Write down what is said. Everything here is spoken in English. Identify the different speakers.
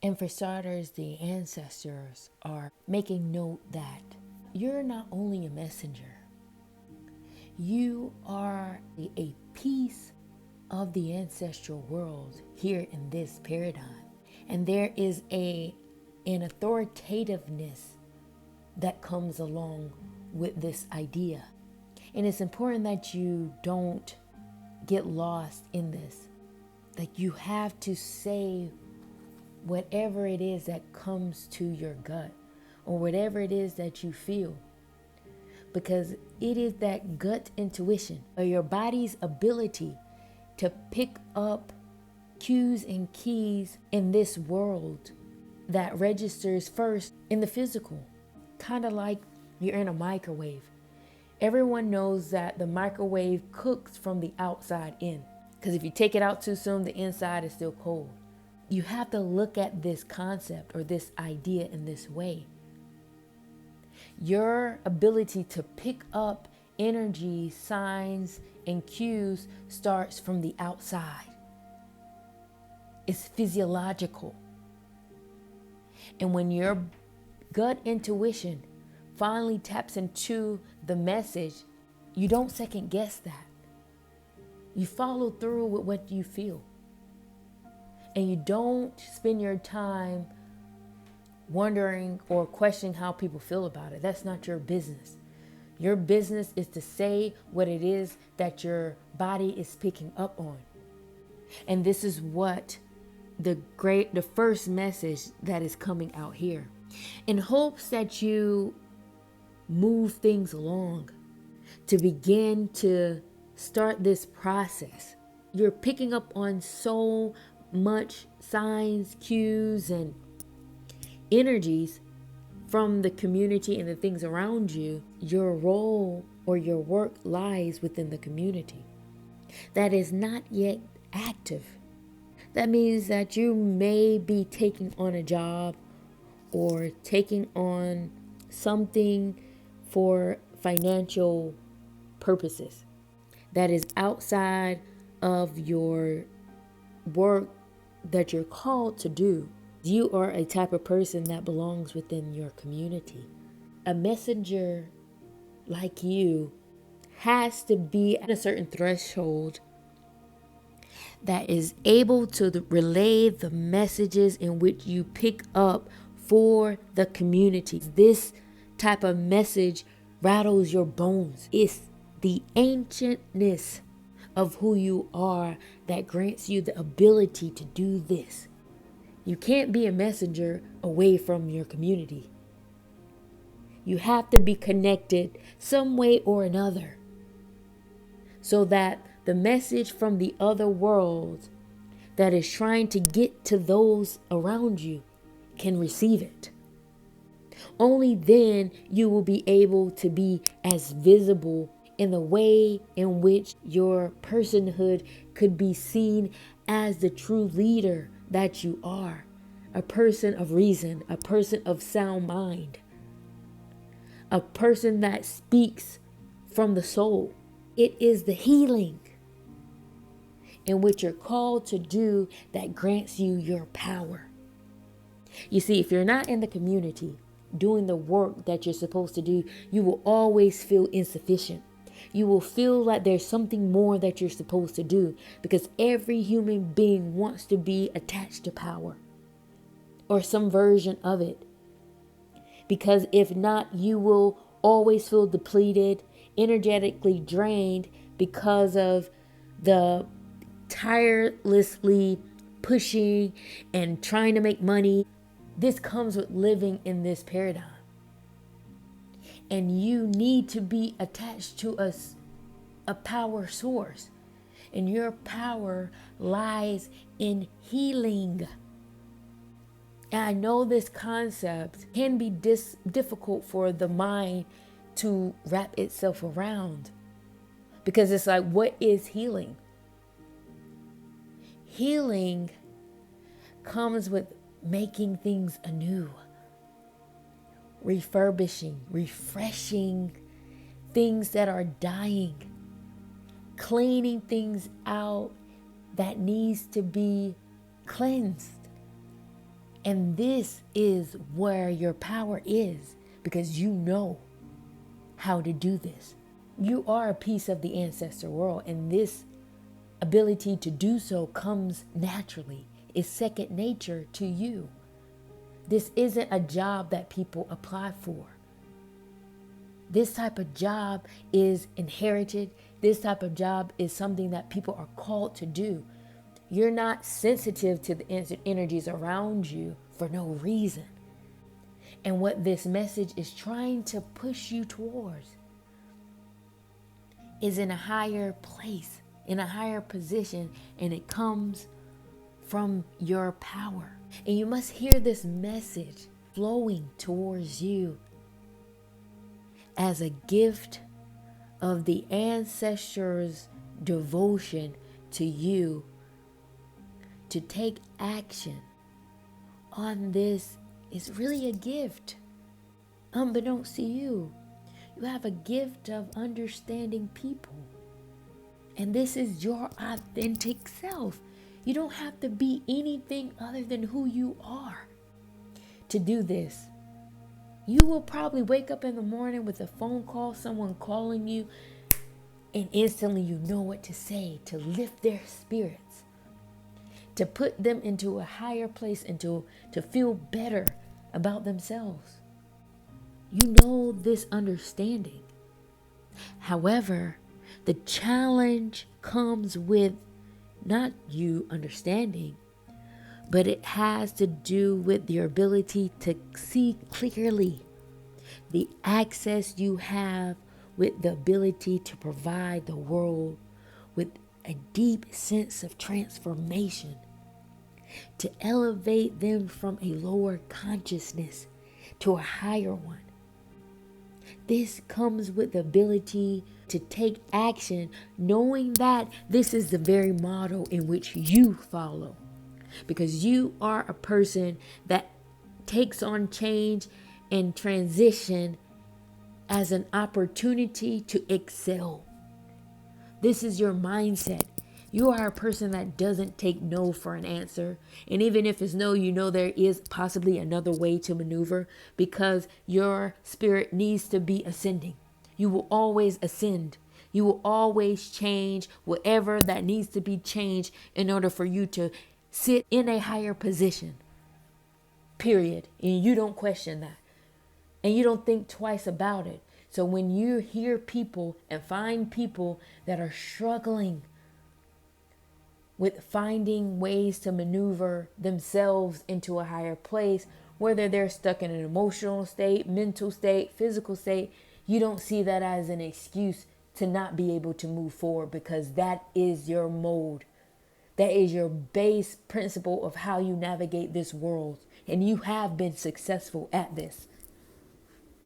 Speaker 1: And for starters, the ancestors are making note that you're not only a messenger, you are a piece of the ancestral world here in this paradigm. And there is an authoritativeness that comes along with this idea. And it's important that you don't get lost in this. Like, you have to say whatever it is that comes to your gut or whatever it is that you feel, because it is that gut intuition or your body's ability to pick up cues and keys in this world that registers first in the physical. Kind of like you're in a microwave. Everyone knows that the microwave cooks from the outside in, because if you take it out too soon, the inside is still cold. You have to look at this concept or this idea in this way. Your ability to pick up energy, signs, and cues starts from the outside. It's physiological. And when your gut intuition finally taps into the message, you don't second guess that. You follow through with what you feel. And you don't spend your time wondering or questioning how people feel about it. That's not your business. Your business is to say what it is that your body is picking up on. And this is what the first message that is coming out here, in hopes that you move things along to begin to start this process. You're picking up on so much signs, cues, and energies from the community and the things around you. Your role or your work lies within the community that is not yet active. That means that you may be taking on a job or taking on something for financial purposes that is outside of your work that you're called to do. You are a type of person that belongs within your community. A messenger like you has to be at a certain threshold that is able to relay the messages in which you pick up for the community. This type of message rattles your bones. It's the ancientness of who you are that grants you the ability to do this. You can't be a messenger away from your community. You have to be connected some way or another so that the message from the other world that is trying to get to those around you can receive it. Only then you will be able to be as visible in the way in which your personhood could be seen as the true leader that you are. A person of reason, a person of sound mind, a person that speaks from the soul. It is the healing in which you're called to do that grants you your power. You see, if you're not in the community doing the work that you're supposed to do, you will always feel insufficient. You will feel like there's something more that you're supposed to do, because every human being wants to be attached to power or some version of it. Because if not, you will always feel depleted, energetically drained because of the tirelessly pushing and trying to make money. This comes with living in this paradigm. And you need to be attached to a power source. And your power lies in healing. And I know this concept can be difficult for the mind to wrap itself around, because it's like, what is healing? Healing comes with making things anew, refurbishing, refreshing things that are dying, cleaning things out that needs to be cleansed. And this is where your power is, because you know how to do this. You are a piece of the ancestor world, and this ability to do so comes naturally. It's second nature to you. This isn't a job that people apply for. This type of job is inherited. This type of job is something that people are called to do. You're not sensitive to the energies around you for no reason. And what this message is trying to push you towards is in a higher place, in a higher position, and it comes from your power. And you must hear this message flowing towards you as a gift of the ancestors' devotion to you to take action on this. Is really a gift. Unbeknownst to you, you have a gift of understanding people. And this is your authentic self. You don't have to be anything other than who you are to do this. You will probably wake up in the morning with a phone call, someone calling you, and instantly you know what to say to lift their spirits, to put them into a higher place and to feel better about themselves. You know this understanding. However, the challenge comes with not you understanding, but it has to do with your ability to see clearly, the access you have with the ability to provide the world with a deep sense of transformation, to elevate them from a lower consciousness to a higher one. This comes with the ability to take action, knowing that this is the very model in which you follow. Because you are a person that takes on change and transition as an opportunity to excel. This is your mindset. You are a person that doesn't take no for an answer. And even if it's no, you know there is possibly another way to maneuver, because your spirit needs to be ascending. You will always ascend. You will always change whatever that needs to be changed in order for you to sit in a higher position. Period. And you don't question that. And you don't think twice about it. So when you hear people and find people that are struggling with finding ways to maneuver themselves into a higher place, whether they're stuck in an emotional state, mental state, physical state, you don't see that as an excuse to not be able to move forward, because that is your mode. That is your base principle of how you navigate this world. And you have been successful at this.